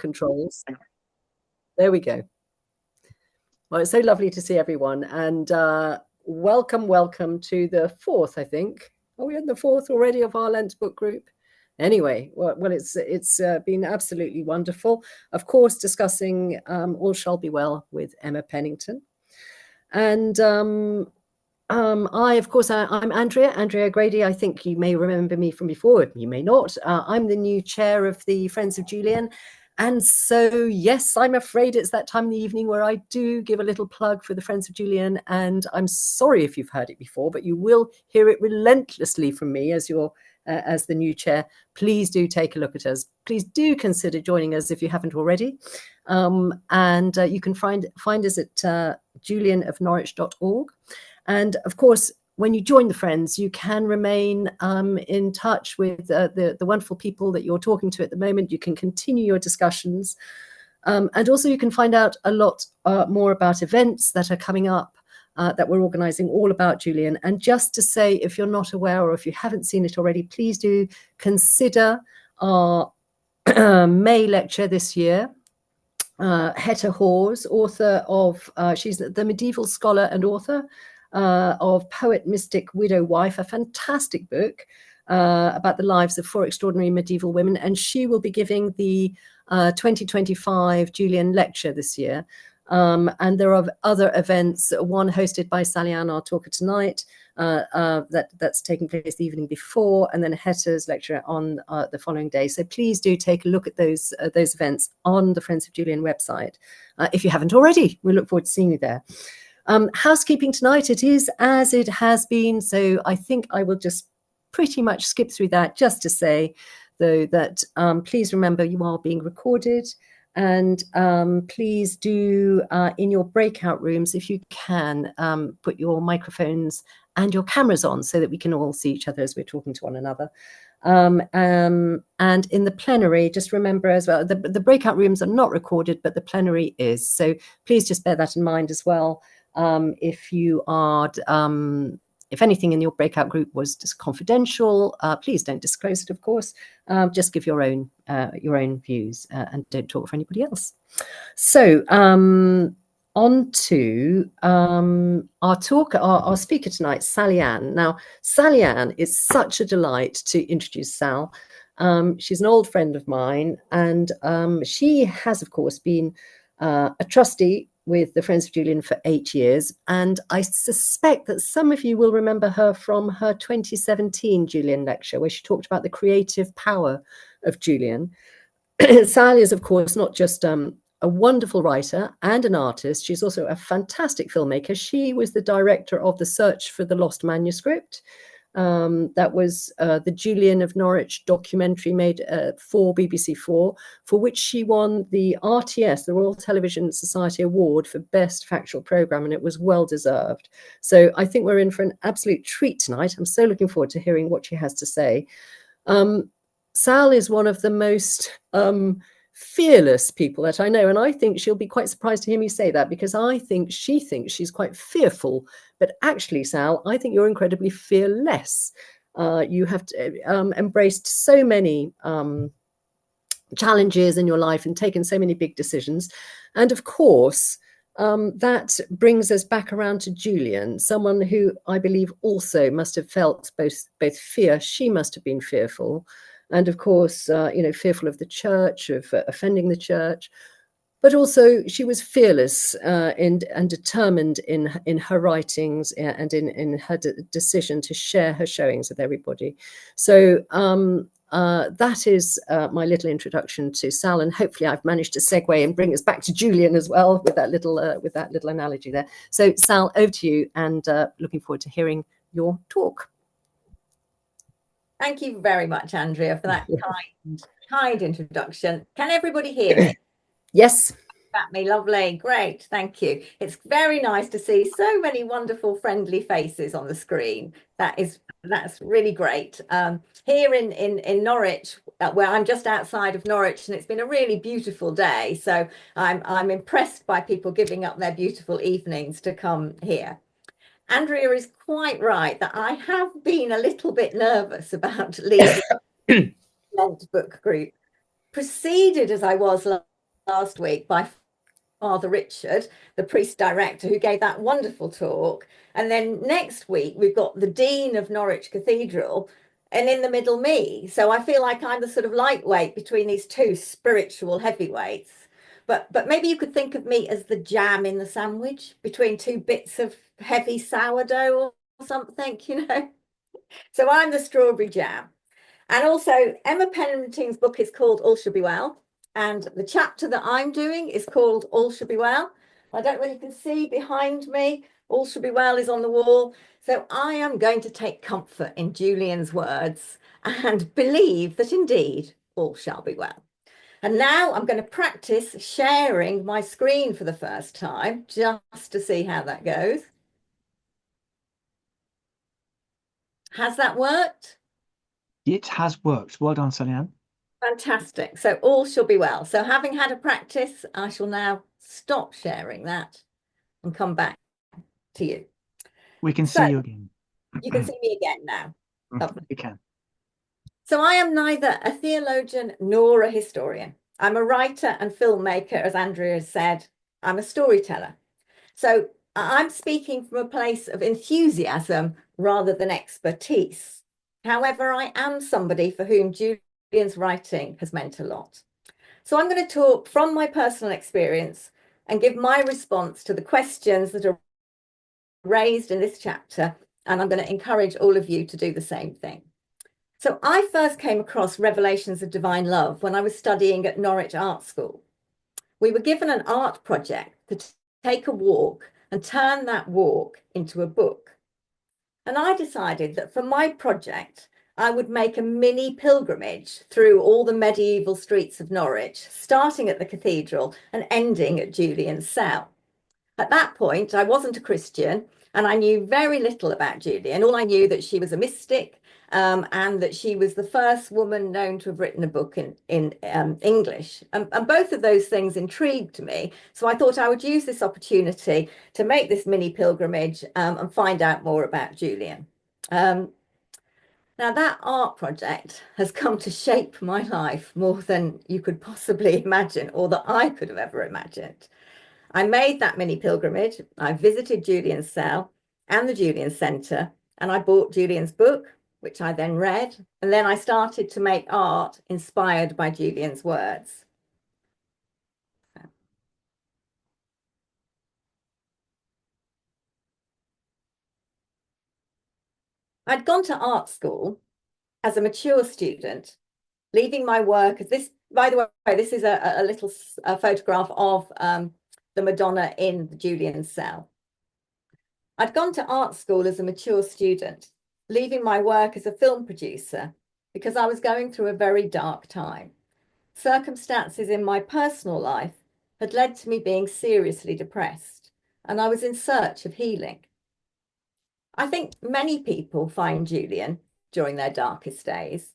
controls. There we go. Well, it's so lovely to see everyone, and welcome to the fourth, I think. Are we in the fourth already of our Lent book group? Anyway, well, it's been absolutely wonderful. Of course, discussing All Shall Be Well with Emma Pennington. And I'm Andrea Grady. I think you may remember me from before, you may not. I'm the new chair of the Friends of Julian. And so, yes, I'm afraid it's that time in the evening where I do give a little plug for the Friends of Julian. And I'm sorry if you've heard it before, but you will hear it relentlessly from me as the new chair. Please do take a look at us. Please do consider joining us if you haven't already. And you can find us at julianofnorwich.org. And of course, when you join the Friends, you can remain in touch with the wonderful people that you're talking to at the moment. You can continue your discussions. And also you can find out a lot more about events that are coming up that we're organising all about Julian. And just to say, if you're not aware or if you haven't seen it already, please do consider our May lecture this year. Hetta Hawes, author of, she's the medieval scholar and author of Poet, Mystic, Widow, Wife, a fantastic book about the lives of 4 extraordinary medieval women. And she will be giving the 2025 Julian lecture this year. And there are other events, one hosted by Sally-Anne, our talker tonight, that's taking place the evening before, and then Hetta's lecture on the following day. So please do take a look at those events on the Friends of Julian website. If you haven't already, we look forward to seeing you there. Housekeeping tonight, it is as it has been. So I think I will just pretty much skip through that, just to say, though, that please remember you are being recorded. And please do, in your breakout rooms, if you can, put your microphones and your cameras on so that we can all see each other as we're talking to one another. And in the plenary, just remember as well, the breakout rooms are not recorded, but the plenary is. So please just bear that in mind as well. If you are... if anything in your breakout group was just confidential, please don't disclose it, of course. Just give your own views and don't talk for anybody else. So on to our speaker tonight, Sally-Anne. Now, Sally-Anne, it's such a delight to introduce Sal. She's an old friend of mine, and she has, of course, been a trustee with the Friends of Julian for 8 years. And I suspect that some of you will remember her from her 2017 Julian lecture, where she talked about the creative power of Julian. Sally is, of course, not just a wonderful writer and an artist. She's also a fantastic filmmaker. She was the director of the search for the Lost Manuscript. That was the Julian of Norwich documentary made for BBC4, for which she won the RTS, the Royal Television Society Award for Best Factual Programme, and it was well deserved. So I think we're in for an absolute treat tonight. I'm so looking forward to hearing what she has to say. Sal is one of the most fearless people that I know, and I think she'll be quite surprised to hear me say that, because I think she thinks she's quite fearful, but actually, Sal, I think you're incredibly fearless. You have embraced so many challenges in your life and taken so many big decisions, and of course that brings us back around to Julian, someone who I believe also must have felt both fear. She must have been fearful. And of course, fearful of the church, of offending the church, but also she was fearless and determined in her writings and in her decision to share her showings with everybody. So that is my little introduction to Sal, and hopefully I've managed to segue and bring us back to Julian as well with that little analogy there. So Sal, over to you, and looking forward to hearing your talk. Thank you very much, Andrea, for that kind introduction. Can everybody hear me? Yes. At me, lovely, great, thank you. It's very nice to see so many wonderful, friendly faces on the screen. That's really great. Here in Norwich, where I'm just outside of Norwich, and it's been a really beautiful day. So I'm impressed by people giving up their beautiful evenings to come here. Andrea is quite right that I have been a little bit nervous about leading Lent book group, preceded as I was last week by Father Richard, the priest director, who gave that wonderful talk. And then next week, we've got the Dean of Norwich Cathedral, and in the middle, me. So I feel like I'm the sort of lightweight between these two spiritual heavyweights. But maybe you could think of me as the jam in the sandwich between two bits of heavy sourdough or something, you know. So I'm the strawberry jam. And also, Emma Pennington's book is called All Shall Be Well. And the chapter that I'm doing is called All Shall Be Well. I don't know if you can see behind me, All Shall Be Well is on the wall. So I am going to take comfort in Julian's words and believe that indeed all shall be well. And now I'm going to practice sharing my screen for the first time, just to see how that goes. Has that worked? It has worked. Well done, Sally-Anne. Fantastic. So all shall be well. So having had a practice, I shall now stop sharing that and come back to you. We can see you again. You can see me again now. Lovely. We can. So I am neither a theologian nor a historian. I'm a writer and filmmaker, as Andrea has said. I'm a storyteller. So I'm speaking from a place of enthusiasm rather than expertise. However, I am somebody for whom Julian's writing has meant a lot. So I'm going to talk from my personal experience and give my response to the questions that are raised in this chapter, and I'm going to encourage all of you to do the same thing. So I first came across Revelations of Divine Love when I was studying at Norwich Art School. We were given an art project to take a walk and turn that walk into a book. And I decided that for my project, I would make a mini pilgrimage through all the medieval streets of Norwich, starting at the cathedral and ending at Julian's cell. At that point, I wasn't a Christian and I knew very little about Julian. All I knew that she was a mystic and that she was the first woman known to have written a book in English. And both of those things intrigued me. So I thought I would use this opportunity to make this mini pilgrimage and find out more about Julian. Now, that art project has come to shape my life more than you could possibly imagine or that I could have ever imagined. I made that mini pilgrimage. I visited Julian's cell and the Julian Centre, and I bought Julian's book, which I then read, and then I started to make art inspired by Julian's words. I'd gone to art school as a mature student, leaving my work as this, by the way, this is a little photograph of the Madonna in the Julian cell. I'd gone to art school as a mature student, leaving my work as a film producer because I was going through a very dark time. Circumstances in my personal life had led to me being seriously depressed, and I was in search of healing. I think many people find Julian during their darkest days.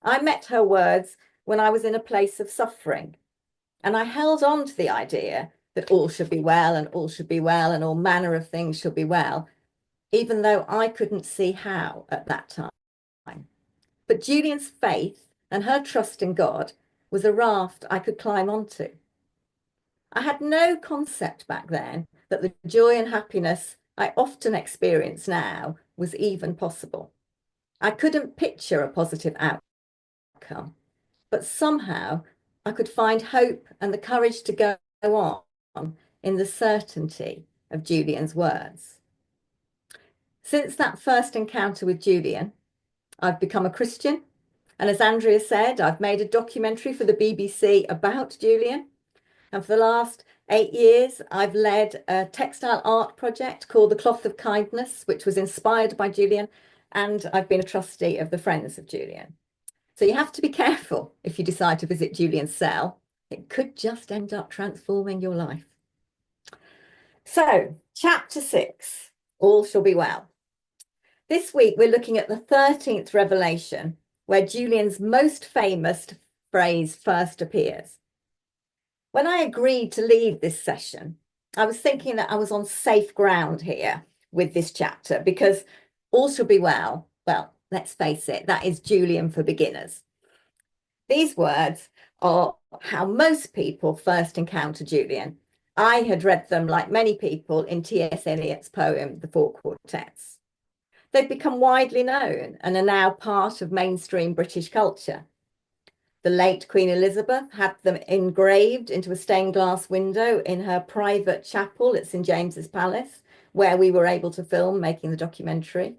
I met her words when I was in a place of suffering, and I held on to the idea that all should be well and all should be well and all manner of things should be well, even though I couldn't see how at that time. But Julian's faith and her trust in God was a raft I could climb onto. I had no concept back then that the joy and happiness I often experience now was even possible. I couldn't picture a positive outcome, but somehow I could find hope and the courage to go on in the certainty of Julian's words. Since that first encounter with Julian, I've become a Christian. And as Andrea said, I've made a documentary for the BBC about Julian. And for the last 8 years, I've led a textile art project called The Cloth of Kindness, which was inspired by Julian. And I've been a trustee of the Friends of Julian. So you have to be careful if you decide to visit Julian's cell. It could just end up transforming your life. So, chapter 6, All Shall Be Well. This week, we're looking at the 13th revelation, where Julian's most famous phrase first appears. When I agreed to lead this session, I was thinking that I was on safe ground here with this chapter because all shall be well, let's face it, that is Julian for beginners. These words are how most people first encounter Julian. I had read them, like many people, in T.S. Eliot's poem, The Four Quartets. They've become widely known and are now part of mainstream British culture. The late Queen Elizabeth had them engraved into a stained glass window in her private chapel at St. James's Palace, where we were able to film making the documentary.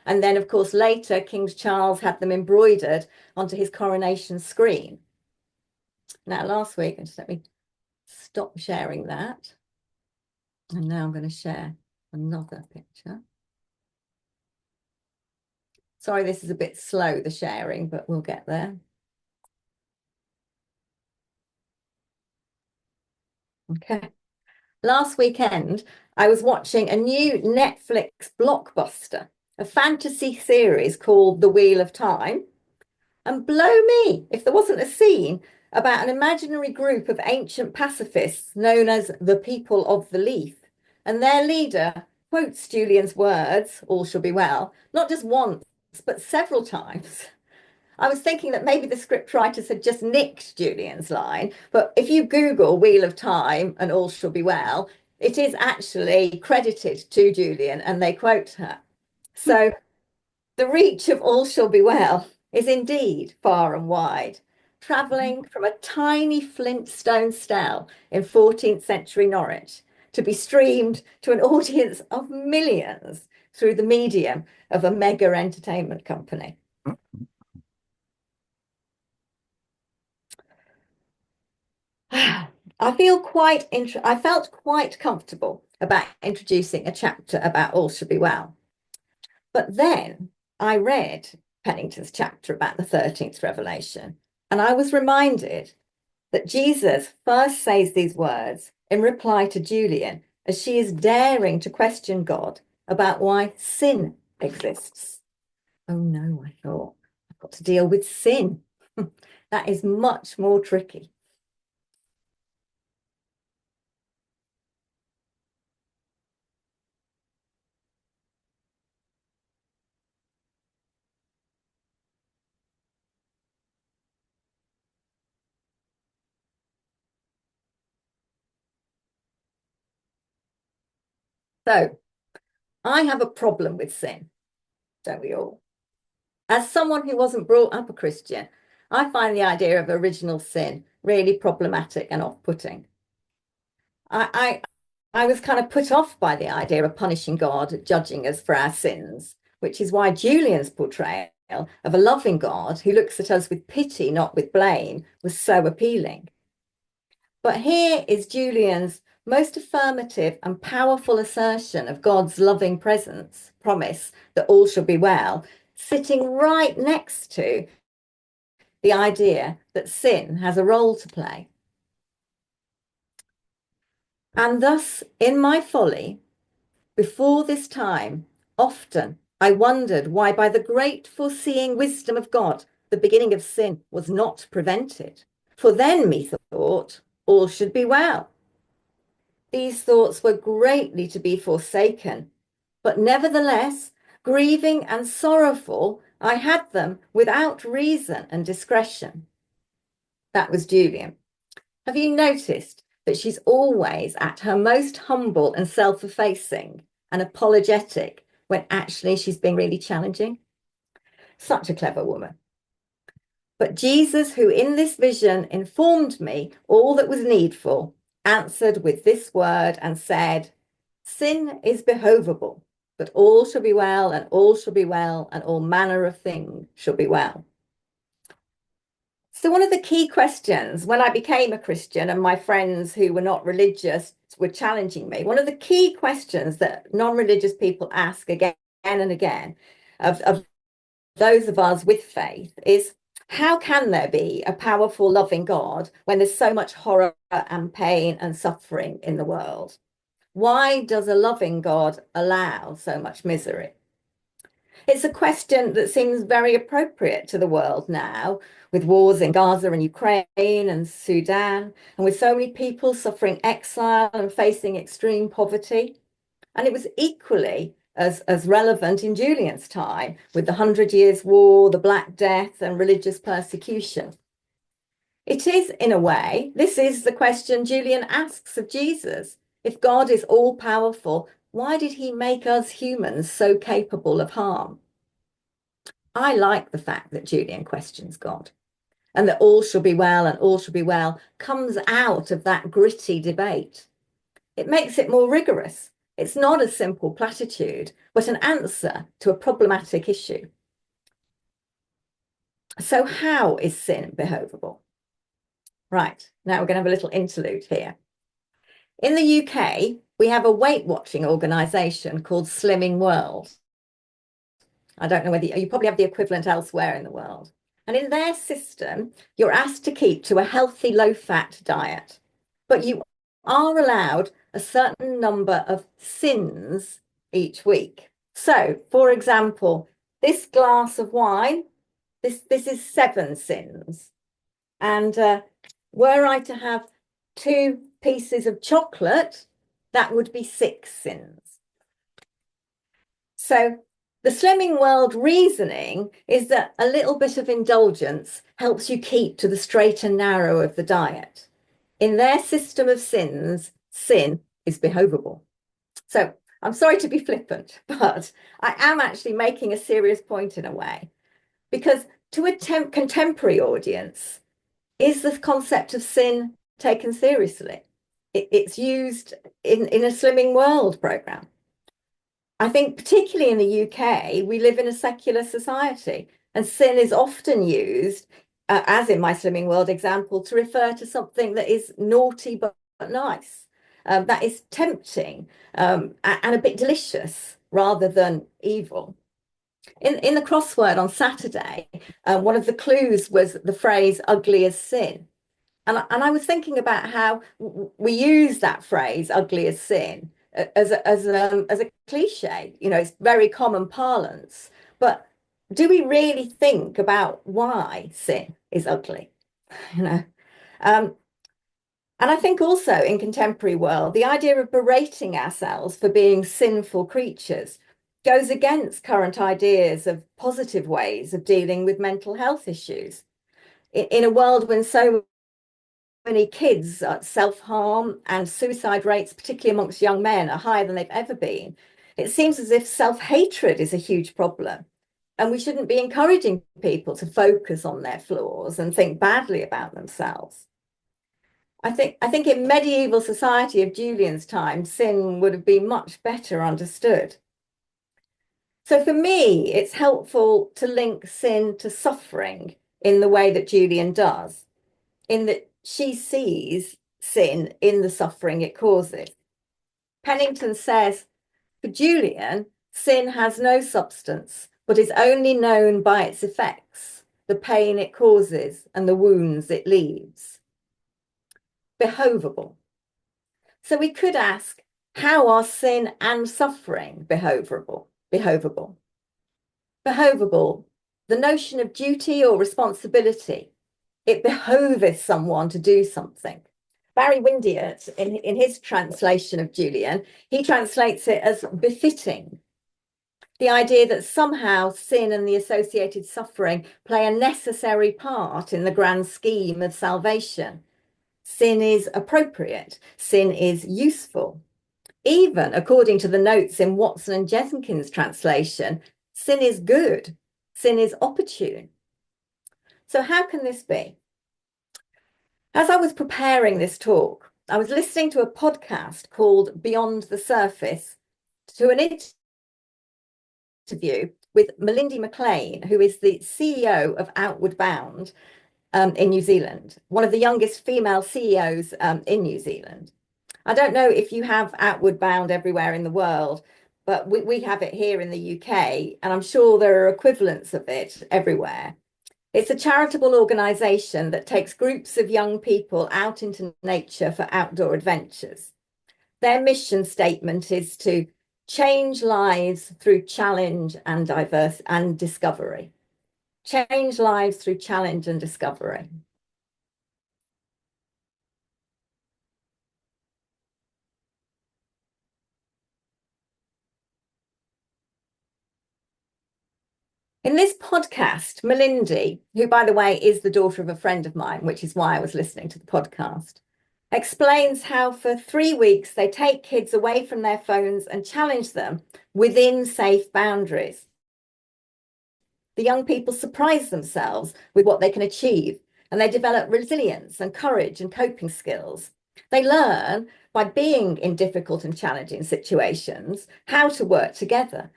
And then, of course, later, King Charles had them embroidered onto his coronation screen. Now, last week, and just let me stop sharing that. And now I'm going to share another picture. Sorry, this is a bit slow, the sharing, but we'll get there. Okay. Last weekend, I was watching a new Netflix blockbuster, a fantasy series called The Wheel of Time. And blow me, if there wasn't a scene about an imaginary group of ancient pacifists known as the People of the Leaf. And their leader quotes Julian's words, all shall be well, not just once, but several times. I was thinking that maybe the script writers had just nicked Julian's line, but if you Google Wheel of Time and all shall be well, it is actually credited to Julian and they quote her. So the reach of all shall be well is indeed far and wide, travelling from a tiny flintstone stele in 14th century Norwich to be streamed to an audience of millions through the medium of a mega entertainment company. I felt quite comfortable about introducing a chapter about all should be well. But then I read Pennington's chapter about the 13th revelation, and I was reminded that Jesus first says these words in reply to Julian as she is daring to question God about why sin exists. Oh no, I thought, I've got to deal with sin. That is much more tricky. So I have a problem with sin, don't we all? As someone who wasn't brought up a Christian, I find the idea of original sin really problematic and off-putting. I was kind of put off by the idea of punishing God, judging us for our sins, which is why Julian's portrayal of a loving God who looks at us with pity, not with blame, was so appealing. But here is Julian's most affirmative and powerful assertion of God's loving presence, promise that all shall be well, sitting right next to the idea that sin has a role to play. And thus, in my folly, before this time, often I wondered why, by the great foreseeing wisdom of God, the beginning of sin was not prevented. For then, methought, all should be well. These thoughts were greatly to be forsaken, but nevertheless, grieving and sorrowful, I had them without reason and discretion. That was Julian. Have you noticed that she's always at her most humble and self-effacing and apologetic when actually she's being really challenging? Such a clever woman. But Jesus, who in this vision informed me all that was needful, answered with this word and said, sin is behovable, but all shall be well, and all shall be well, and all manner of things shall be well. So one of the key questions when I became a Christian and my friends who were not religious were challenging me, one of the key questions that non-religious people ask again and again of those of us with faith is, how can there be a powerful, loving God when there's so much horror and pain and suffering in the world? Why does a loving God allow so much misery? It's a question that seems very appropriate to the world now, with wars in Gaza and Ukraine and Sudan, and with so many people suffering exile and facing extreme poverty. And it was equally as relevant in Julian's time, with the 100 Years' War, the Black Death, and religious persecution. It is, in a way. This is the question Julian asks of Jesus. If God is all-powerful, why did he make us humans so capable of harm? I like the fact that Julian questions God, and that all shall be well and all shall be well comes out of that gritty debate. It makes it more rigorous. It's not a simple platitude, but an answer to a problematic issue. So how is sin behovable? Right, now we're going to have a little interlude here. In the UK, we have a weight watching organisation called Slimming World. I don't know whether you probably have the equivalent elsewhere in the world. And in their system, you're asked to keep to a healthy, low-fat diet, but you are allowed a certain number of sins each week. So, for example, this glass of wine, this is 7 sins. And were I to have 2 pieces of chocolate, that would be 6 sins. So the Slimming World reasoning is that a little bit of indulgence helps you keep to the straight and narrow of the diet. In their system of sins, sin is behovable. So I'm sorry to be flippant, but I am actually making a serious point in a way, because to a contemporary audience, is the concept of sin taken seriously? It's used in a Slimming World programme. I think particularly in the UK, we live in a secular society, and sin is often used, as in my Slimming World example, to refer to something that is naughty but nice, that is tempting and a bit delicious rather than evil. In the crossword on Saturday, one of the clues was the phrase ugly as sin. And I was thinking about how we use that phrase ugly as sin as a cliche. You know, it's very common parlance. But do we really think about why sin is ugly? You know, and I think also in contemporary world, the idea of berating ourselves for being sinful creatures goes against current ideas of positive ways of dealing with mental health issues. In a world when so many kids self-harm and suicide rates, particularly amongst young men, are higher than they've ever been, it seems as if self-hatred is a huge problem. And we shouldn't be encouraging people to focus on their flaws and think badly about themselves. I think in medieval society of Julian's time, sin would have been much better understood. So for me, it's helpful to link sin to suffering in the way that Julian does, in that she sees sin in the suffering it causes. Pennington says, for Julian, sin has no substance, but is only known by its effects, the pain it causes and the wounds it leaves. Behovable. So we could ask, how are sin and suffering behovable? Behovable, the notion of duty or responsibility. It behoveth someone to do something. Barry Windiott, in his translation of Julian, he translates it as befitting. The idea that somehow sin and the associated suffering play a necessary part in the grand scheme of salvation. Sin is appropriate. Sin is useful. Even according to the notes in Watson and Jenkins' translation, sin is good. Sin is opportune. So how can this be? As I was preparing this talk, I was listening to a podcast called Beyond the Surface, to an interview with Melindy McLean, who is the CEO of Outward Bound in New Zealand, one of the youngest female CEOs in New Zealand. I don't know if you have Outward Bound everywhere in the world, but we have it here in the UK, and I'm sure there are equivalents of it everywhere. It's a charitable organisation that takes groups of young people out into nature for outdoor adventures. Their mission statement is to change lives through challenge and discovery. Change lives through challenge and discovery. In this podcast, Melindy, who, by the way, is the daughter of a friend of mine, which is why I was listening to the podcast, explains how for 3 weeks they take kids away from their phones and challenge them within safe boundaries. The young people surprise themselves with what they can achieve, and they develop resilience and courage and coping skills. They learn by being in difficult and challenging situations how to work together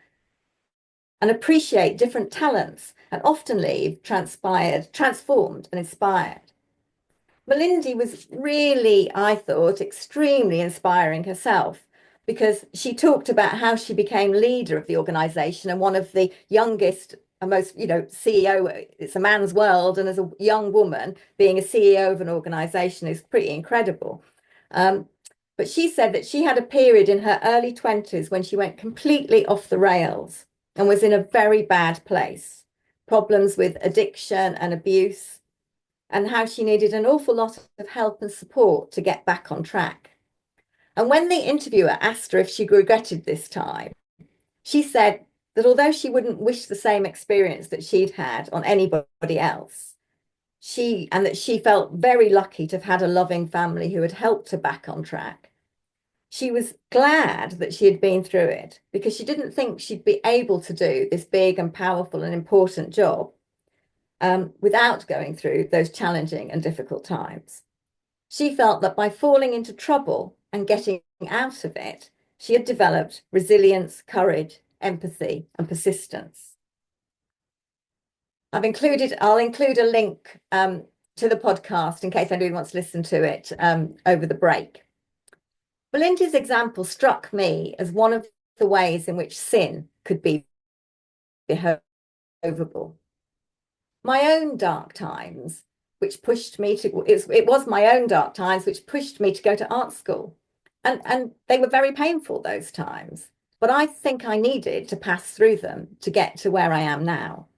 and appreciate different talents, and often leave transformed and inspired. Melindy was really, I thought, extremely inspiring herself, because she talked about how she became leader of the organisation and one of the youngest and most, CEO. It's a man's world, and as a young woman, being a CEO of an organisation is pretty incredible. But she said that she had a period in her early 20s when she went completely off the rails and was in a very bad place. Problems with addiction and abuse, and how she needed an awful lot of help and support to get back on track. And when the interviewer asked her if she regretted this time, she said that although she wouldn't wish the same experience that she'd had on anybody else, that she felt very lucky to have had a loving family who had helped her back on track. She was glad that she had been through it, because she didn't think she'd be able to do this big and powerful and important job without going through those challenging and difficult times. She felt that by falling into trouble and getting out of it, she had developed resilience, courage, empathy, and persistence. I'll include a link to the podcast in case anybody wants to listen to it over the break. Melinda's example struck me as one of the ways in which sin could be behovable. My own dark times, which pushed me to, it was my own dark times which pushed me to go to art school. And they were very painful, those times. But I think I needed to pass through them to get to where I am now.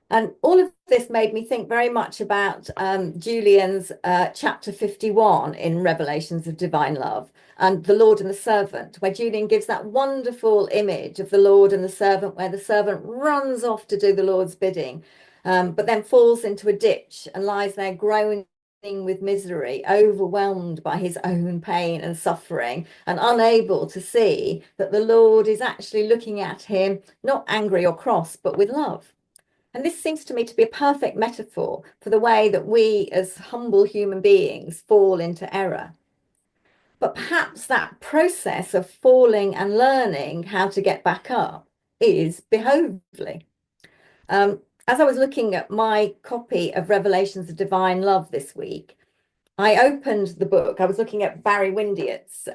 And all of this made me think very much about Julian's chapter 51 in Revelations of Divine Love, and the Lord and the Servant, where Julian gives that wonderful image of the Lord and the servant, where the servant runs off to do the Lord's bidding, but then falls into a ditch and lies there groaning with misery, overwhelmed by his own pain and suffering, and unable to see that the Lord is actually looking at him, not angry or cross, but with love. And this seems to me to be a perfect metaphor for the way that we as humble human beings fall into error. But perhaps that process of falling and learning how to get back up is behovely. As I was looking at my copy of Revelations of Divine Love this week, I opened the book. I was looking at Barry Windeyett's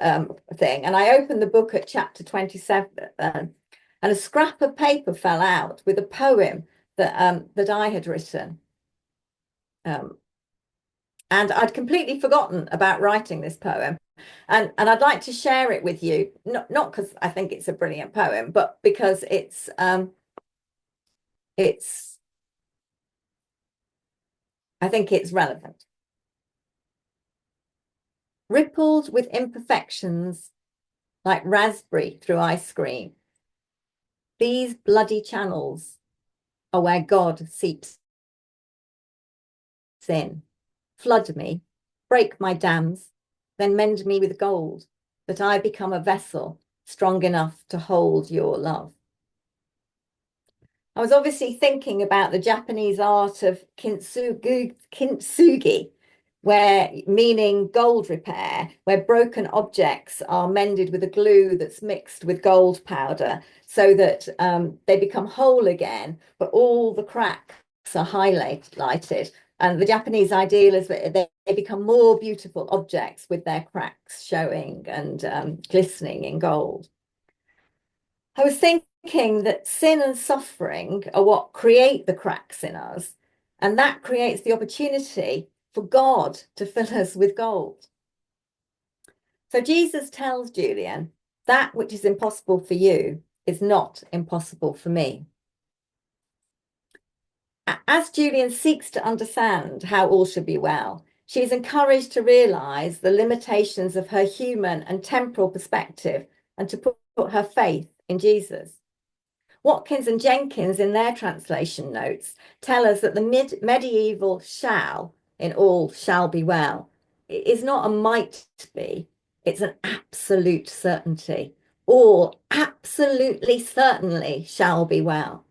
thing, and I opened the book at chapter 27, and a scrap of paper fell out with a poem that I had written. And I'd completely forgotten about writing this poem. And I'd like to share it with you, not because I think it's a brilliant poem, but because I think it's relevant. Rippled with imperfections like raspberry through ice cream, these bloody channels are where God seeps in. Flood me, break my dams, then mend me with gold, that I become a vessel strong enough to hold your love. I was obviously thinking about the Japanese art of kintsugi, meaning gold repair, where broken objects are mended with a glue that's mixed with gold powder so that they become whole again, but all the cracks are highlighted. And the Japanese ideal is that they become more beautiful objects with their cracks showing and glistening in gold. I was thinking that sin and suffering are what create the cracks in us, and that creates the opportunity for God to fill us with gold. So Jesus tells Julian, that which is impossible for you is not impossible for me. As Julian seeks to understand how all should be well, she is encouraged to realise the limitations of her human and temporal perspective, and to put her faith in Jesus. Watkins and Jenkins, in their translation notes, tell us that the medieval shall in all shall be well is not a might be, it's an absolute certainty. All absolutely certainly shall be well.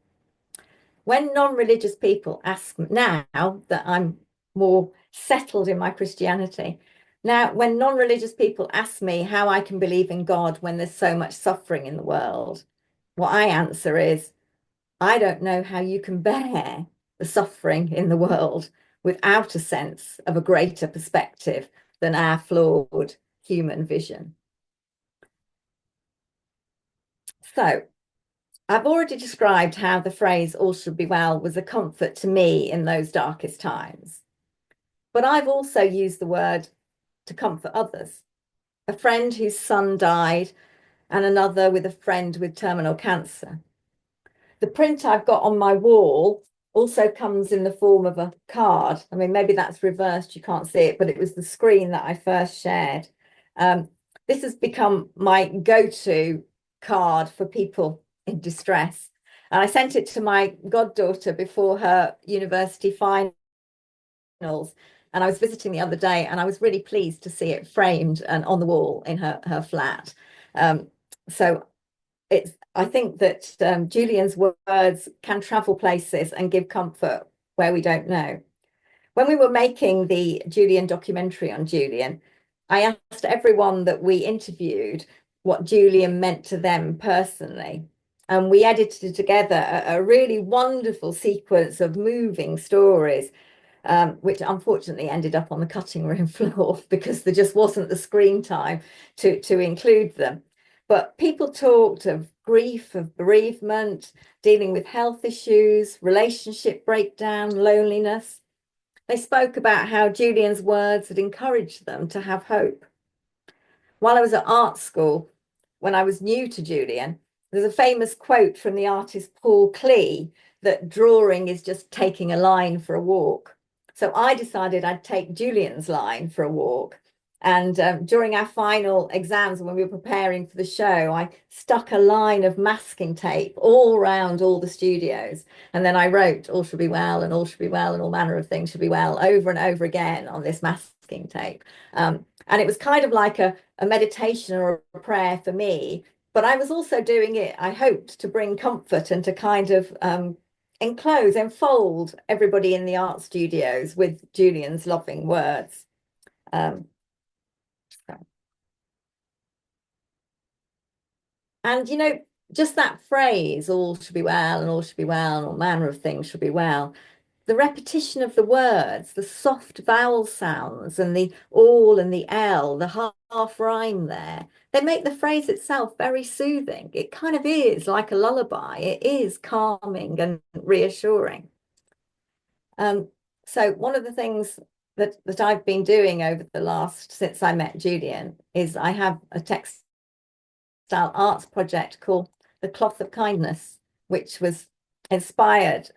When non-religious people ask me, now that I'm more settled in my Christianity, now when non-religious people ask me how I can believe in God when there's so much suffering in the world, what I answer is, I don't know how you can bear the suffering in the world without a sense of a greater perspective than our flawed human vision. So, I've already described how the phrase all should be well was a comfort to me in those darkest times. But I've also used the word to comfort others. A friend whose son died and another with a friend with terminal cancer. The print I've got on my wall also comes in the form of a card. I mean, maybe that's reversed, you can't see it, but it was the screen that I first shared. This has become my go-to card for people in distress. And I sent it to my goddaughter before her university finals. And I was visiting the other day and I was really pleased to see it framed and on the wall in her flat. So I think that Julian's words can travel places and give comfort where we don't know. When we were making the Julian documentary on Julian, I asked everyone that we interviewed what Julian meant to them personally. And we edited together a really wonderful sequence of moving stories, which unfortunately ended up on the cutting room floor because there just wasn't the screen time to include them. But people talked of grief, of bereavement, dealing with health issues, relationship breakdown, loneliness. They spoke about how Julian's words had encouraged them to have hope. While I was at art school, when I was new to Julian, there's a famous quote from the artist Paul Klee that drawing is just taking a line for a walk. So I decided I'd take Julian's line for a walk. And during our final exams, when we were preparing for the show, I stuck a line of masking tape all around all the studios. And then I wrote, all should be well, and all should be well, and all manner of things should be well, over and over again on this masking tape. And it was kind of like a meditation or a prayer for me. But I was also doing it, I hoped, to bring comfort and to kind of enfold everybody in the art studios with Julian's loving words. And, you know, just that phrase, all should be well, and all should be well, and all manner of things should be well. The repetition of the words, the soft vowel sounds, and the all and the L, the half rhyme there, they make the phrase itself very soothing. It kind of is like a lullaby. It is calming and reassuring. So one of the things that I've been doing over the last, since I met Julian, is I have a textile arts project called The Cloth of Kindness, which was inspired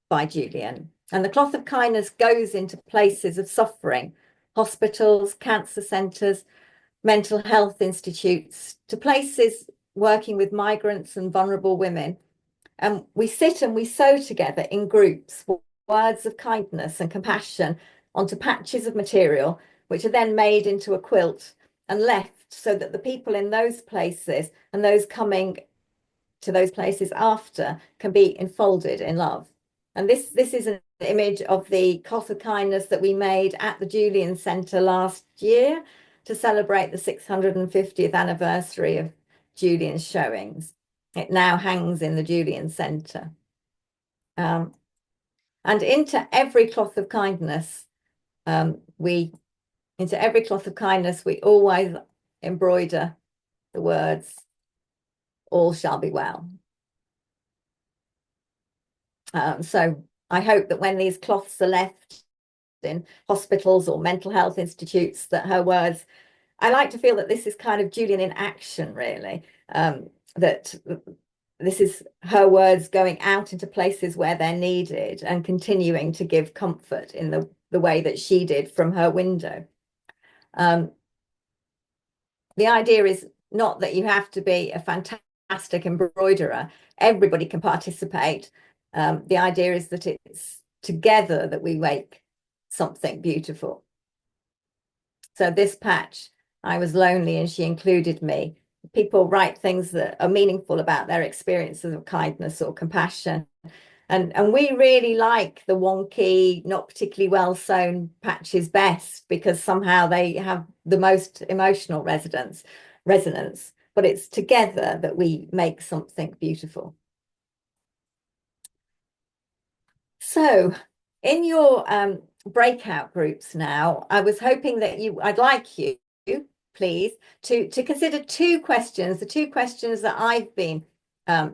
by Julian. And the Cloth of Kindness goes into places of suffering, hospitals, cancer centres, mental health institutes, to places working with migrants and vulnerable women. And we sit and we sew together in groups, words of kindness and compassion onto patches of material, which are then made into a quilt and left so that the people in those places and those coming to those places after can be enfolded in love. And this is an image of the Cloth of Kindness that we made at the Julian Centre last year to celebrate the 650th anniversary of Julian's showings. It now hangs in the Julian Centre. And into every Cloth of Kindness, we always embroider the words, all shall be well. So I hope that when these cloths are left in hospitals or mental health institutes, that her words, I like to feel that this is kind of Julian in action, really, that this is her words going out into places where they're needed and continuing to give comfort in the way that she did from her window. The idea is not that you have to be a fantastic fantastic embroiderer, everybody can participate. The idea is that it's together that we make something beautiful. So this patch, I was lonely and she included me. People write things that are meaningful about their experiences of kindness or compassion. And we really like the wonky, not particularly well sewn patches best because somehow they have the most emotional resonance. But it's together that we make something beautiful. So in your breakout groups now, I was hoping that I'd like you, please, to consider two questions, the two questions that I've been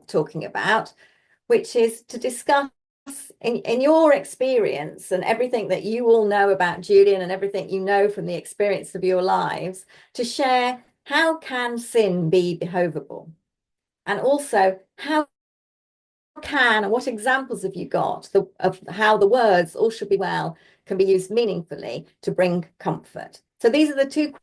talking about, which is to discuss in your experience and everything that you all know about Julian and everything you know from the experience of your lives, to share how can sin be behovable? And also how can, and what examples have you got of how the words all should be well can be used meaningfully to bring comfort? So these are the two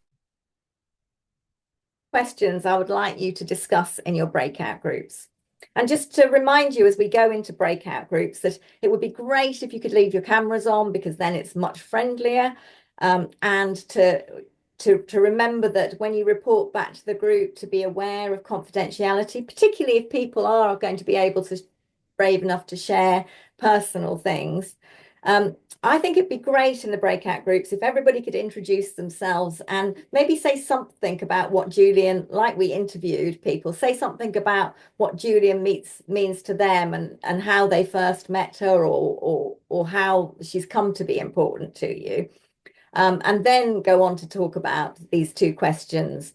questions I would like you to discuss in your breakout groups. And just to remind you as we go into breakout groups that it would be great if you could leave your cameras on because then it's much friendlier, and to remember that when you report back to the group to be aware of confidentiality, particularly if people are going to be able to brave enough to share personal things. I think it'd be great in the breakout groups if everybody could introduce themselves and maybe say something about what Julian, like we interviewed people, say something about what Julian means to them and how they first met her or how she's come to be important to you. And then go on to talk about these two questions.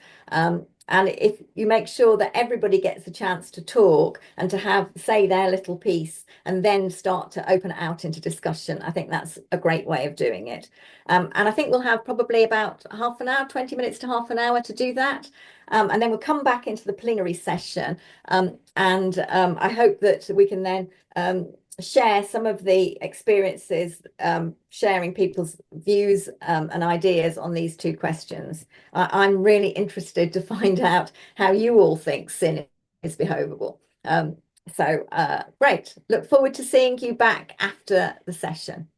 And if you make sure that everybody gets a chance to talk and to say their little piece and then start to open it out into discussion, I think that's a great way of doing it. And I think we'll have probably about half an hour, 20 minutes to half an hour to do that. And then we'll come back into the plenary session. I hope that we can then share some of the experiences, sharing people's views and ideas on these two questions. I'm really interested to find out how you all think sin is behovable. Great. Look forward to seeing you back after the session.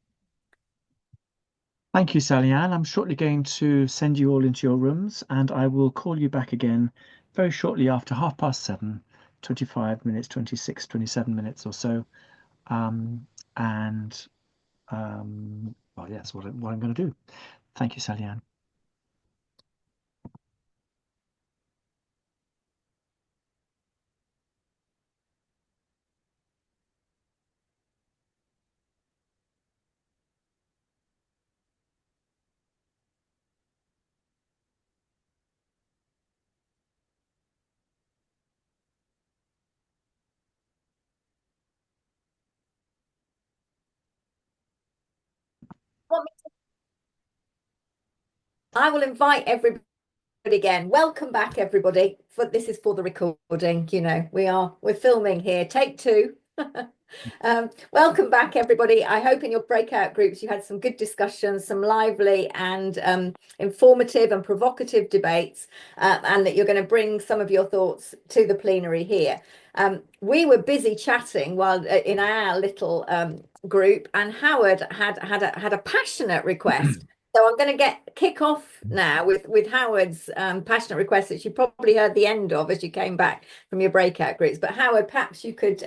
Thank you, Sally-Anne. I'm shortly going to send you all into your rooms and I will call you back again very shortly after 7:30, 25 minutes, 26, 27 minutes or so. Well, yes, what I'm going to do. Thank you, Sally-Anne. I will invite everybody again. Welcome back, everybody. This is for the recording. You know, we're filming here. Take two. Welcome back, everybody. I hope in your breakout groups you had some good discussions, some lively and informative and provocative debates, and that you're going to bring some of your thoughts to the plenary here. We were busy chatting while in our little group, and Howard had a passionate request. So I'm going to kick off now with Howard's passionate request that you probably heard the end of as you came back from your breakout groups. But Howard, perhaps you could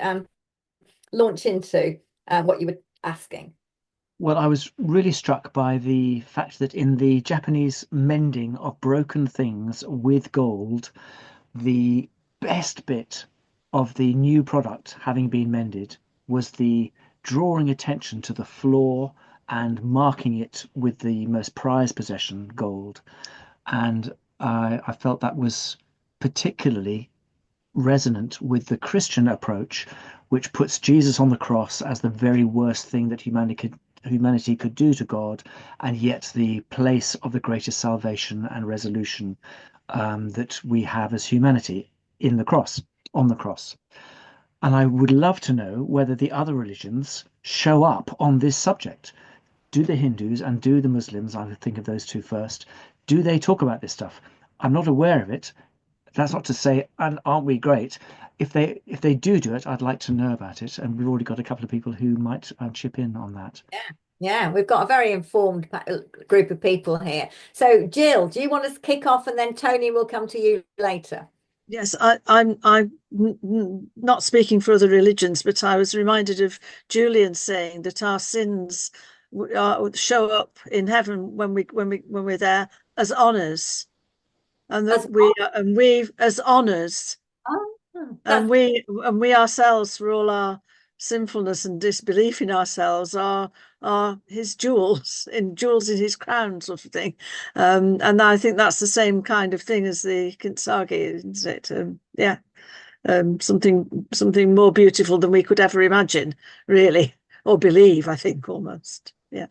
launch into what you were asking. Well, I was really struck by the fact that in the Japanese mending of broken things with gold, the best bit of the new product having been mended was the drawing attention to the flaw and marking it with the most prized possession, gold. And I felt that was particularly resonant with the Christian approach, which puts Jesus on the cross as the very worst thing that humanity could do to God, and yet the place of the greatest salvation and resolution that we have as humanity on the cross. And I would love to know whether the other religions show up on this subject. Do the Hindus and do the Muslims, I would think of those two first, do they talk about this stuff? I'm not aware of it. That's not to say, and aren't we great? If they do it, I'd like to know about it, and we've already got a couple of people who might chip in on that. Yeah, we've got a very informed group of people here. So, Jill, do you want to kick off, and then Tony will come to you later? Yes, I'm not speaking for other religions, but I was reminded of Julian saying that our sins show up in heaven when we're there as honours, and that we as honours, and we ourselves, for all our sinfulness and disbelief in ourselves, are his jewels in his crown, sort of thing. And I think that's the same kind of thing as the kintsugi, isn't it? Yeah. Something more beautiful than we could ever imagine, really, or believe, I think, almost. Yeah.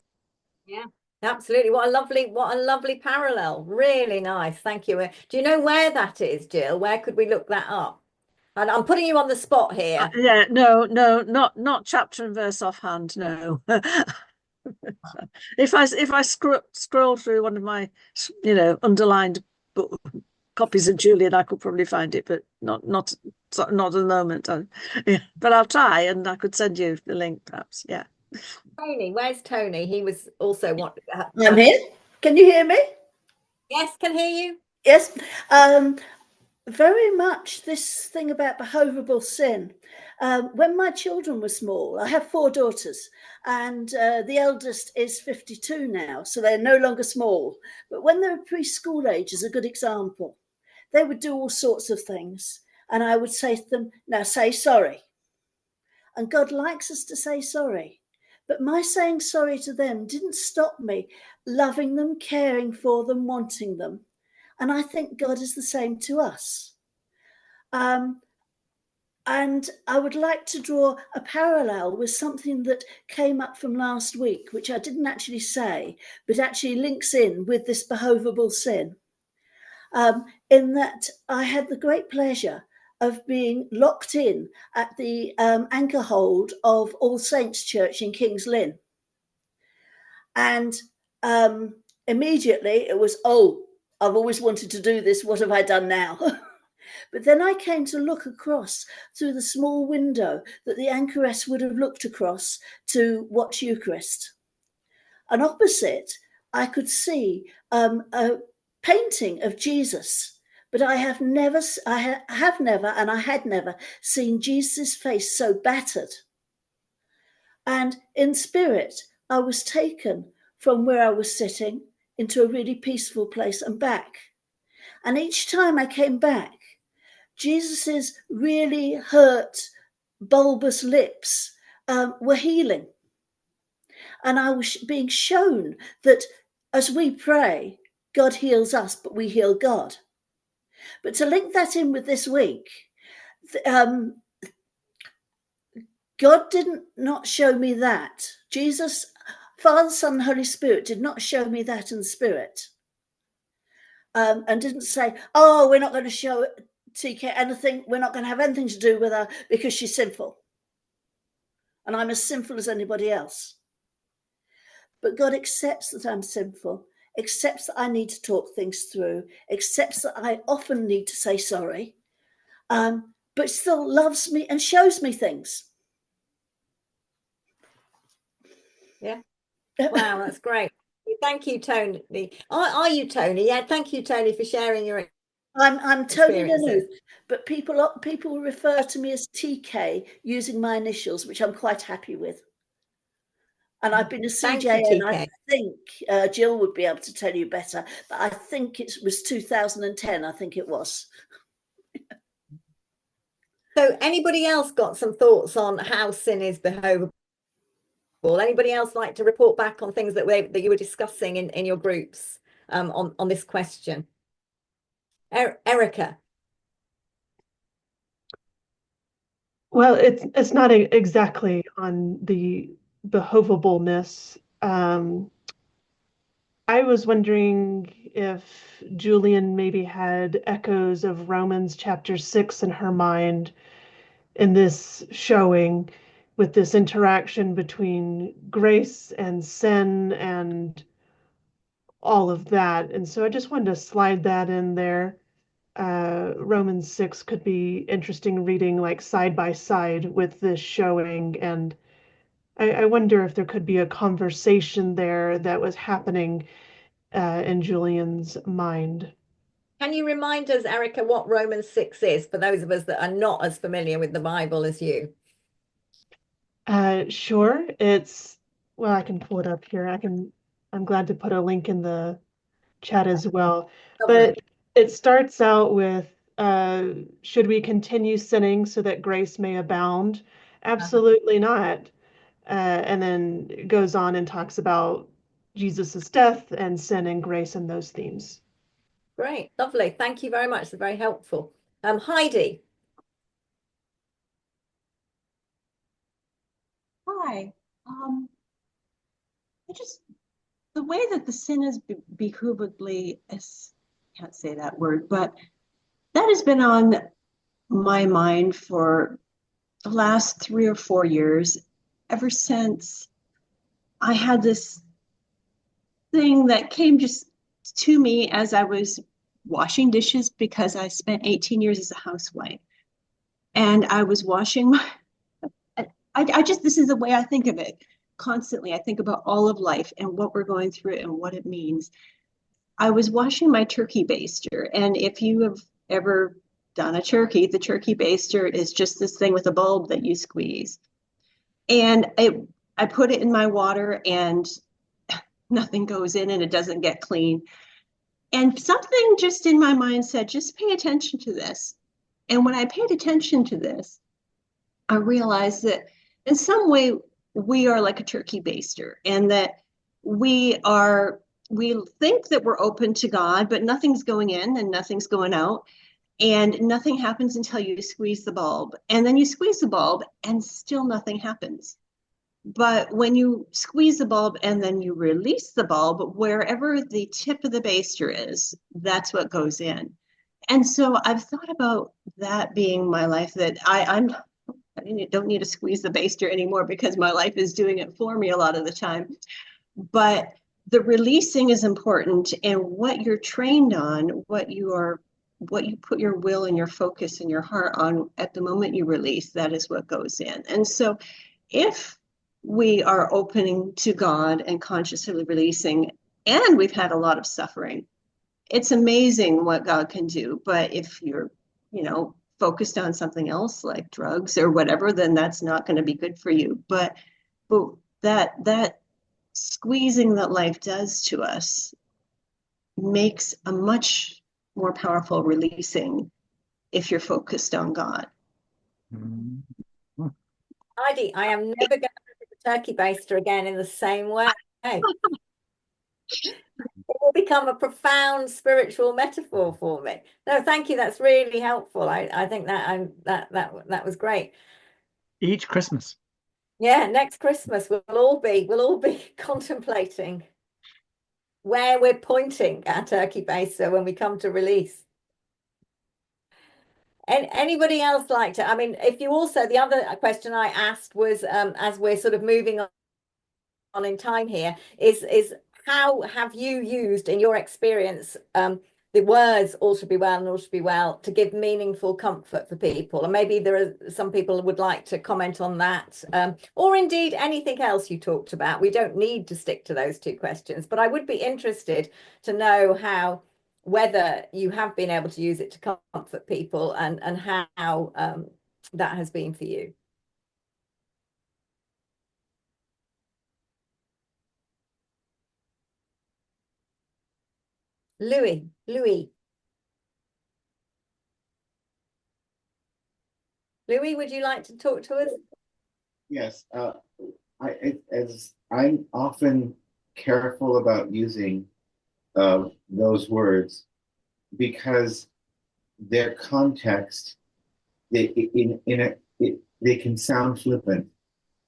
Yeah, absolutely. What a lovely parallel. Really nice. Thank you. Do you know where that is, Jill? Where could we look that up? And I'm putting you on the spot here. Yeah, no, not chapter and verse offhand, no. If I scroll through one of my, underlined copies of Julian, I could probably find it, but not at the moment. Yeah, but I'll try, and I could send you the link, perhaps. Yeah. Tony, where's Tony? He was also what. I'm here. Can you hear me? Yes, can hear you. Yes. Very much this thing about behovable sin. When my children were small, I have 4 daughters, and the eldest is 52 now, so they're no longer small. But when they were preschool age is a good example. They would do all sorts of things, and I would say to them, now say sorry. And God likes us to say sorry. But my saying sorry to them didn't stop me loving them, caring for them, wanting them. And I think God is the same to us. And I would like to draw a parallel with something that came up from last week, which I didn't actually say, but actually links in with this behovable sin. In that I had the great pleasure of being locked in at the anchor hold of All Saints Church in King's Lynn. And immediately it was, I've always wanted to do this. What have I done now? But then I came to look across through the small window that the anchoress would have looked across to watch Eucharist. And opposite, I could see a painting of Jesus. But I have never, and I had never seen Jesus' face so battered. And in spirit, I was taken from where I was sitting into a really peaceful place and back. And each time I came back, Jesus's really hurt, bulbous lips were healing. And I was being shown that as we pray, God heals us, but we heal God. But to link that in with this week, God did not show me that. Jesus, Father, Son, Holy Spirit did not show me that in spirit. And didn't say, we're not going to show TK anything. We're not going to have anything to do with her because she's sinful. And I'm as sinful as anybody else. But God accepts that I'm sinful, accepts that I need to talk things through, accepts that I often need to say sorry, but still loves me and shows me things. Yeah. Wow, that's great. Thank you, Tony. Are you Tony? Yeah, thank you, Tony, for sharing your I'm Tony Lanu, but people refer to me as TK using my initials, which I'm quite happy with. And I've been a CJ, and I think Jill would be able to tell you better, but I think it was 2010, I think it was. So anybody else got some thoughts on how sin is behovable? Anybody else like to report back on things that you were discussing in your groups on this question? Erica. Well, it's not exactly on the behovableness. I was wondering if Julian maybe had echoes of Romans chapter 6 in her mind in this showing, with this interaction between grace and sin and all of that. And so I just wanted to slide that in there. Romans 6 could be interesting reading, like side by side with this showing. And I wonder if there could be a conversation there that was happening in Julian's mind. Can you remind us, Erica, what Romans 6 is for those of us that are not as familiar with the Bible as you? Sure. Well, I can pull it up here. I'm glad to put a link in the chat as well. Lovely. But it starts out with, should we continue sinning so that grace may abound? Absolutely not. And then it goes on and talks about Jesus's death and sin and grace and those themes. Great, lovely. Thank you very much. They're very helpful. Heidi. Hi. The way that the sin is behoovedly, I can't say that word, but that has been on my mind for the last 3 or 4 years, ever since I had this thing that came just to me as I was washing dishes, because I spent 18 years as a housewife. And I was washing this is the way I think of it constantly. I think about all of life and what we're going through and what it means. I was washing my turkey baster. And if you have ever done a turkey, the turkey baster is just this thing with a bulb that you squeeze. And I put it in my water and nothing goes in and it doesn't get clean. And something just in my mind said, just pay attention to this. And when I paid attention to this, I realized that in some way we are like a turkey baster, and that we think that we're open to God, but nothing's going in and nothing's going out. And nothing happens until you squeeze the bulb. And then you squeeze the bulb and still nothing happens. But when you squeeze the bulb and then you release the bulb, wherever the tip of the baster is, that's what goes in. And so I've thought about that being my life, that I don't need to squeeze the baster anymore because my life is doing it for me a lot of the time. But the releasing is important, and what you're trained on, what you put your will and your focus and your heart on at the moment you release, that is what goes in. And so if we are opening to God and consciously releasing, and we've had a lot of suffering, it's amazing what God can do. But if you're, focused on something else like drugs or whatever, then that's not going to be good for you. But that squeezing that life does to us makes a much more powerful releasing if you're focused on God. Heidi, I am never going to look at the turkey baster again in the same way. It will become a profound spiritual metaphor for me. No, thank you. That's really helpful. I think that was great. Each Christmas. Yeah, next Christmas we'll all be contemplating where we're pointing our turkey baster when we come to release. And anybody else like to? I mean, if you also, the other question I asked was, as we're sort of moving on in time here, is how have you used in your experience the words all should be well and all should be well to give meaningful comfort for people? And maybe there are some people who would like to comment on that, or indeed anything else you talked about. We don't need to stick to those 2 questions, but I would be interested to know whether you have been able to use it to comfort people, and how that has been for you. Louis, would you like to talk to us? Yes, I'm often careful about using those words because their context, they can sound flippant.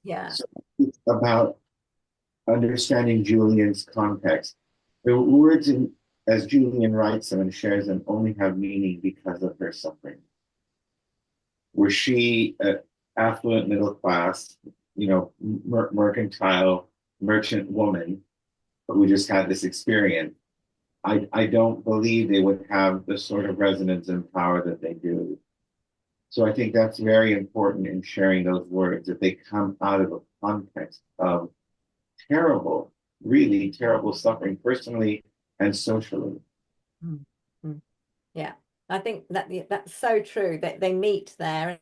Yeah. So it's about understanding Julian's context. The words, as Julian writes them and shares them, only have meaning because of her suffering. Was she an affluent middle class, mercantile merchant woman who just had this experience? I don't believe they would have the sort of resonance and power that they do. So I think that's very important in sharing those words, that they come out of a context of terrible, really terrible suffering, personally and socially. Yeah, I think that's so true, that they meet there.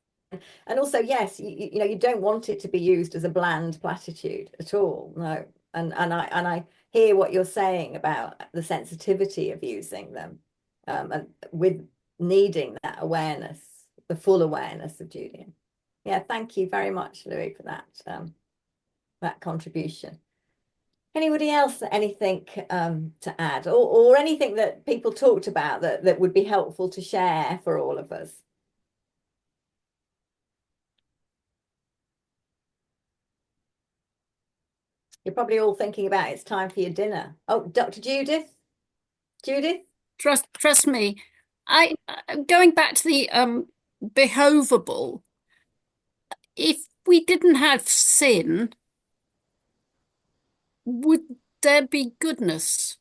And also, yes, you know, you don't want it to be used as a bland platitude at all. No. And I hear what you're saying about the sensitivity of using them, and with needing that awareness, the full awareness of Julian. Yeah, thank you very much, Louis, for that contribution. Anybody else, anything to add, or anything that people talked about that would be helpful to share for all of us? You're probably all thinking about it's time for your dinner. Oh, Dr. Judith? Judith? Trust me. Going back to the behovable, if we didn't have sin, would there be goodness?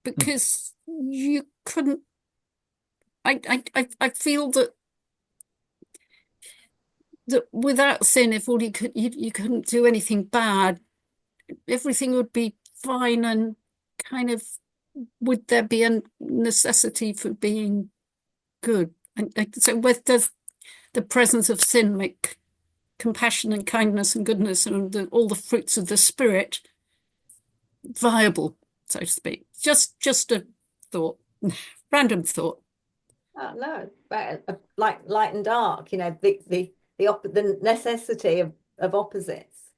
Because you couldn't. I feel that without sin, if all you couldn't do anything bad, everything would be fine, and kind of, would there be a necessity for being good? So where does the presence of sin make compassion and kindness and goodness and all the fruits of the spirit viable, so to speak? Just a thought, random thought. No, like light and dark, you know, the necessity of opposites.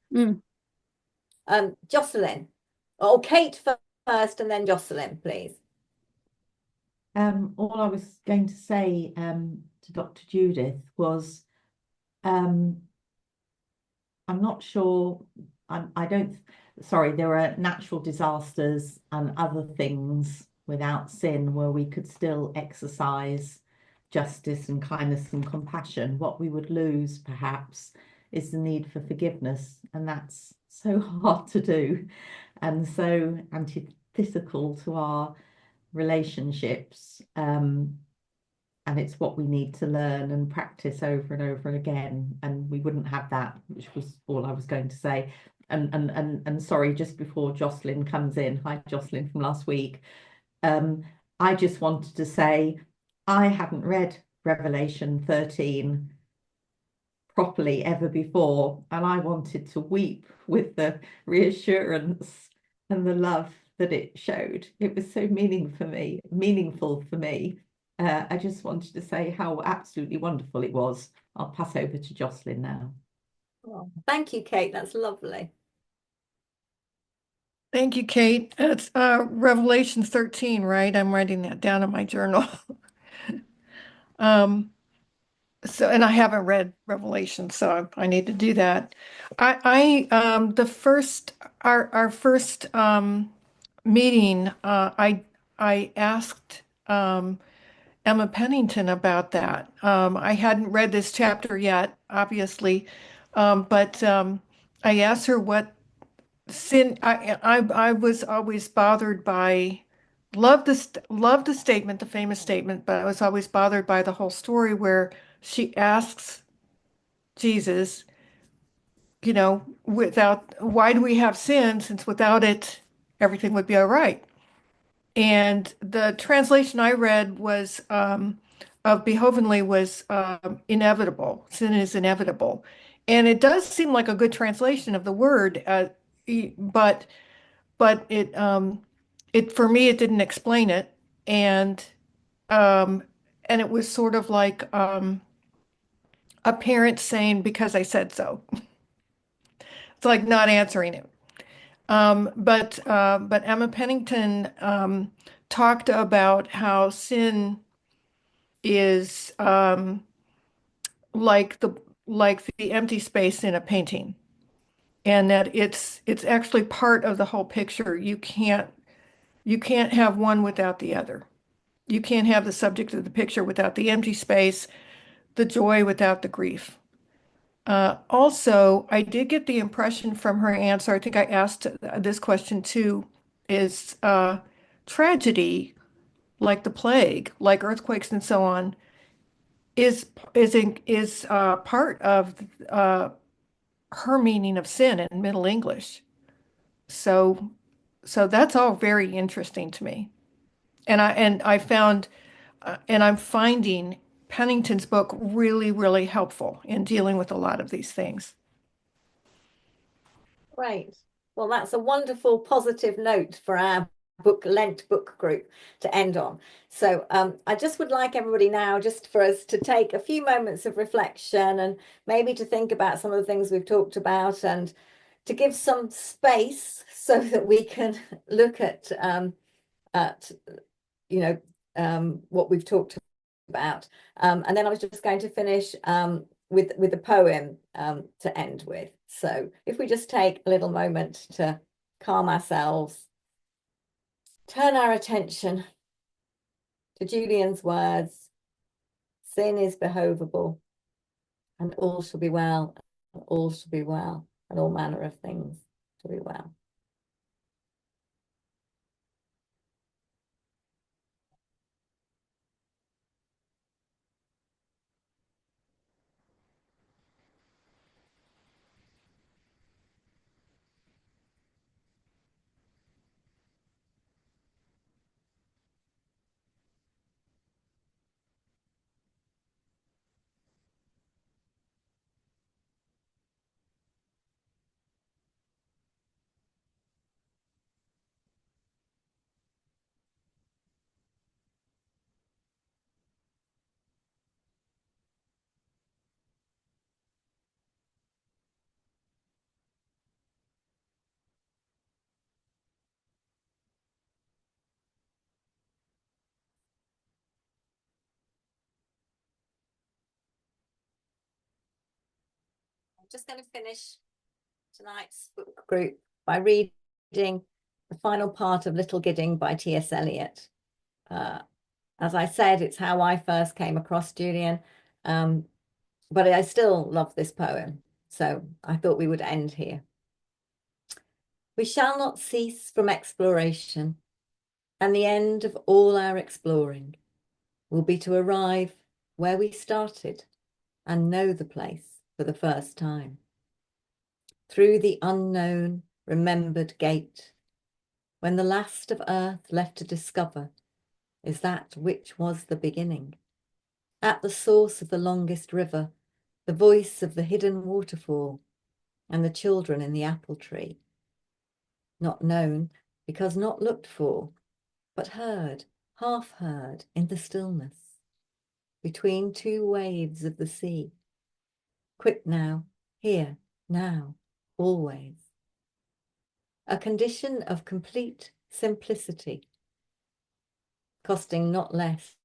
Jocelyn, or Kate first, and then Jocelyn, please. All I was going to say to Dr. Judith was, I'm not sure, sorry, there are natural disasters and other things without sin where we could still exercise justice and kindness and compassion. What we would lose, perhaps, is the need for forgiveness, and that's so hard to do and so antithetical to our relationships, and it's what we need to learn and practice over and over again, and we wouldn't have that, which was all I was going to say. And sorry, just before Jocelyn comes in, hi Jocelyn from last week, I just wanted to say I hadn't read Revelation 13 properly ever before, and I wanted to weep with the reassurance and the love that it showed. It was so meaningful for me. I just wanted to say how absolutely wonderful it was. I'll pass over to Jocelyn now. Oh, thank you, Kate. That's lovely. Thank you, Kate. It's Revelation 13, right? I'm writing that down in my journal. And I haven't read Revelation, so I need to do that. Our first meeting, I asked Emma Pennington about that. I hadn't read this chapter yet, obviously, but I asked her what sin. I was always bothered by. Loved the statement, the famous statement, but I was always bothered by the whole story where she asks Jesus, you know, why do we have sin, since without it, everything would be all right. And the translation I read was of behovenly was inevitable. Sin is inevitable. And it does seem like a good translation of the word, but it for me, it didn't explain it. And it was sort of like a parent saying, because I said so. It's like not answering it. But Emma Pennington talked about how sin is like the empty space in a painting, and that it's actually part of the whole picture. You can't have one without the other. You can't have the subject of the picture without the empty space, the joy without the grief. Also, I did get the impression from her answer, I think I asked this question too, is tragedy, like the plague, like earthquakes and so on, is part of her meaning of sin in Middle English. So that's all very interesting to me. And I found and I'm finding Pennington's book really, really helpful in dealing with a lot of these things. Great. Well, that's a wonderful positive note for our Lent book group to end on. So I just would like everybody now just for us to take a few moments of reflection and maybe to think about some of the things we've talked about and to give some space so that we can look at what we've talked about. And then I was just going to finish with a poem to end with. So if we just take a little moment to calm ourselves, turn our attention to Julian's words, sin is behovable, and all shall be well, and all shall be well, and all manner of things shall be well. I'm just going to finish tonight's book group by reading the final part of Little Gidding by T.S. Eliot. As I said, it's how I first came across Julian, but I still love this poem, so I thought we would end here. We shall not cease from exploration, and the end of all our exploring will be to arrive where we started and know the place for the first time. Through the unknown, remembered gate, when the last of earth left to discover is that which was the beginning. At the source of the longest river, the voice of the hidden waterfall, and the children in the apple tree. Not known, because not looked for, but heard, half heard in the stillness, between two waves of the sea. Quick now, here, now, always. A condition of complete simplicity, costing not less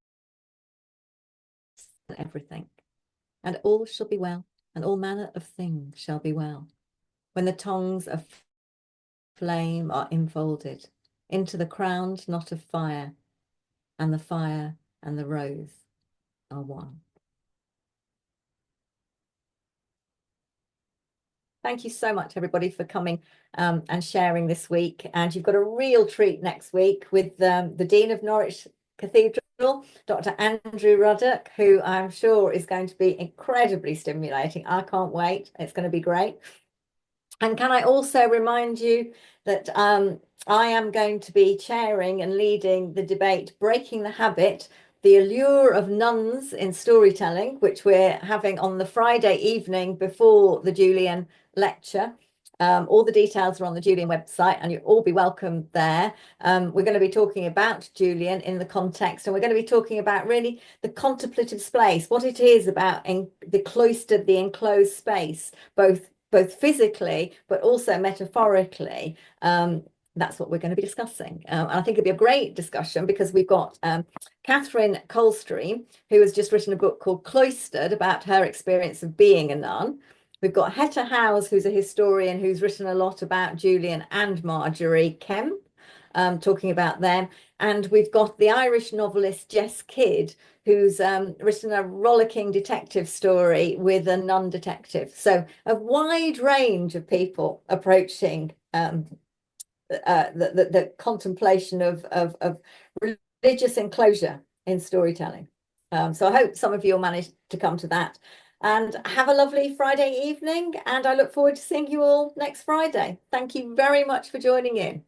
than everything. And all shall be well, and all manner of things shall be well, when the tongues of flame are enfolded into the crowned knot of fire, and the fire and the rose are one. Thank you so much, everybody, for coming and sharing this week. And you've got a real treat next week with the Dean of Norwich Cathedral, Dr. Andrew Ruddock, who I'm sure is going to be incredibly stimulating. I can't wait. It's going to be great. And can I also remind you that I am going to be chairing and leading the debate, Breaking the Habit, the Allure of Nuns in Storytelling, which we're having on the Friday evening before the Julian lecture. All the details are on the Julian website and you'll all be welcome there. We're going to be talking about Julian in the context, and we're going to be talking about really the contemplative space, what it is about in the cloistered, the enclosed space, both physically, but also metaphorically. That's what we're going to be discussing. And I think it'll be a great discussion because we've got Catherine Coldstream, who has just written a book called Cloistered about her experience of being a nun. We've got Hetta Howes, who's a historian who's written a lot about Julian and Marjorie Kemp, talking about them. And we've got the Irish novelist Jess Kidd, who's written a rollicking detective story with a nun detective. So a wide range of people approaching the contemplation of religious enclosure in storytelling. So I hope some of you will manage to come to that. And have a lovely Friday evening, and I look forward to seeing you all next Friday. Thank you very much for joining in.